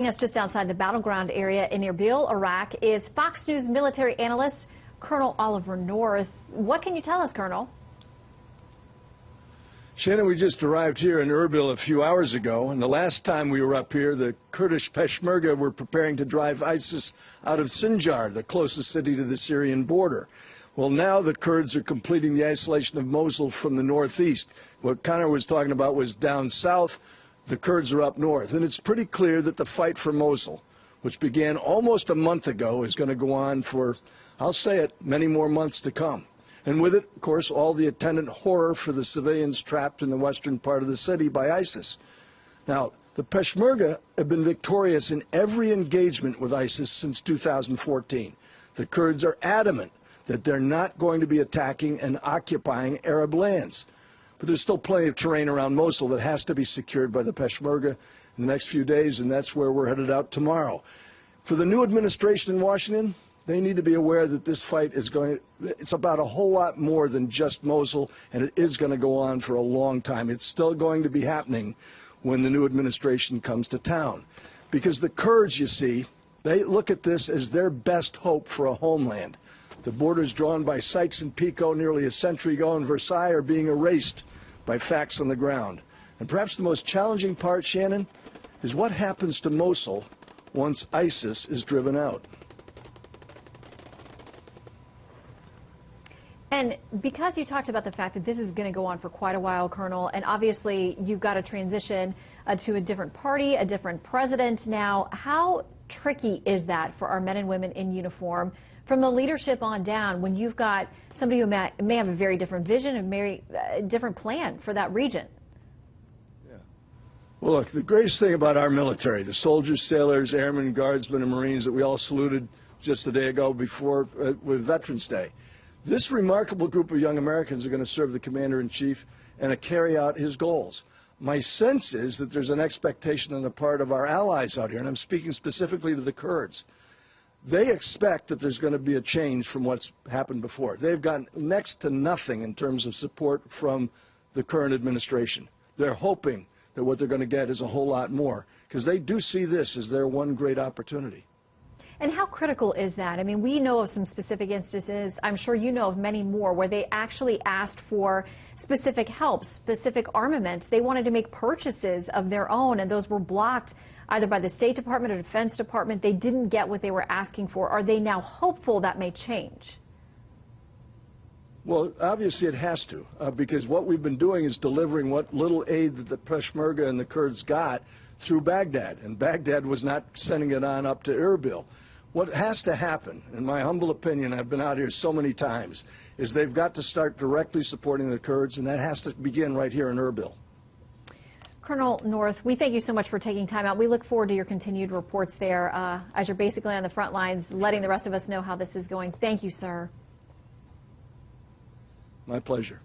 Us just outside the battleground area in Erbil, Iraq, is Fox News military analyst Colonel Oliver North. What can you tell us, Colonel? Shannon, we just arrived here in Erbil a few hours ago, and the last time we were up here, the Kurdish Peshmerga were preparing to drive ISIS out of Sinjar, the closest city to the Syrian border. Well, now the Kurds are completing the isolation of Mosul from the northeast. What Connor was talking about was down south. The Kurds are up north, and it's pretty clear that the fight for Mosul, which began almost a month ago, is going to go on for, I'll say it, many more months to come. And with it, of course, all the attendant horror for the civilians trapped in the western part of the city by ISIS. Now, the Peshmerga have been victorious in every engagement with ISIS since 2014. The Kurds are adamant that they're not going to be attacking and occupying Arab lands. But there's still plenty of terrain around Mosul that has to be secured by the Peshmerga in the next few days, and that's where we're headed out tomorrow. For the new administration in Washington, they need to be aware that this fight is it's about a whole lot more than just Mosul, and it is going to go on for a long time. It's still going to be happening when the new administration comes to town. Because the Kurds, you see, they look at this as their best hope for a homeland. The borders drawn by Sykes and Picot nearly a century ago in Versailles are being erased by facts on the ground. And perhaps the most challenging part, Shannon, is what happens to Mosul once ISIS is driven out. And because you talked about the fact that this is going to go on for quite a while, Colonel, and obviously you've got to transition to a different party, a different president now, how tricky is that for our men and women in uniform from the leadership on down when you've got somebody who may have a very different vision and very different plan for that region? Yeah. Well, look, the greatest thing about our military, the soldiers, sailors, airmen, guardsmen, and Marines that we all saluted just a day ago before with Veterans Day, this remarkable group of young Americans are going to serve the Commander-in-Chief and to carry out his goals. My sense is that there's an expectation on the part of our allies out here, and I'm speaking specifically to the Kurds. They expect that there's going to be a change from what's happened before. They've gotten next to nothing in terms of support from the current administration. They're hoping that what they're going to get is a whole lot more, because they do see this as their one great opportunity. And how critical is that? I mean, we know of some specific instances, I'm sure you know of many more, where they actually asked for specific help, specific armaments. They wanted to make purchases of their own, and those were blocked either by the State Department or Defense Department. They didn't get what they were asking for. Are they now hopeful that may change? Well, obviously it has to, because what we've been doing is delivering what little aid that the Peshmerga and the Kurds got through Baghdad, and Baghdad was not sending it on up to Erbil. What has to happen, in my humble opinion, I've been out here so many times, is they've got to start directly supporting the Kurds, and that has to begin right here in Erbil. Colonel North, we thank you so much for taking time out. We look forward to your continued reports there as you're basically on the front lines, letting the rest of us know how this is going. Thank you, sir. My pleasure.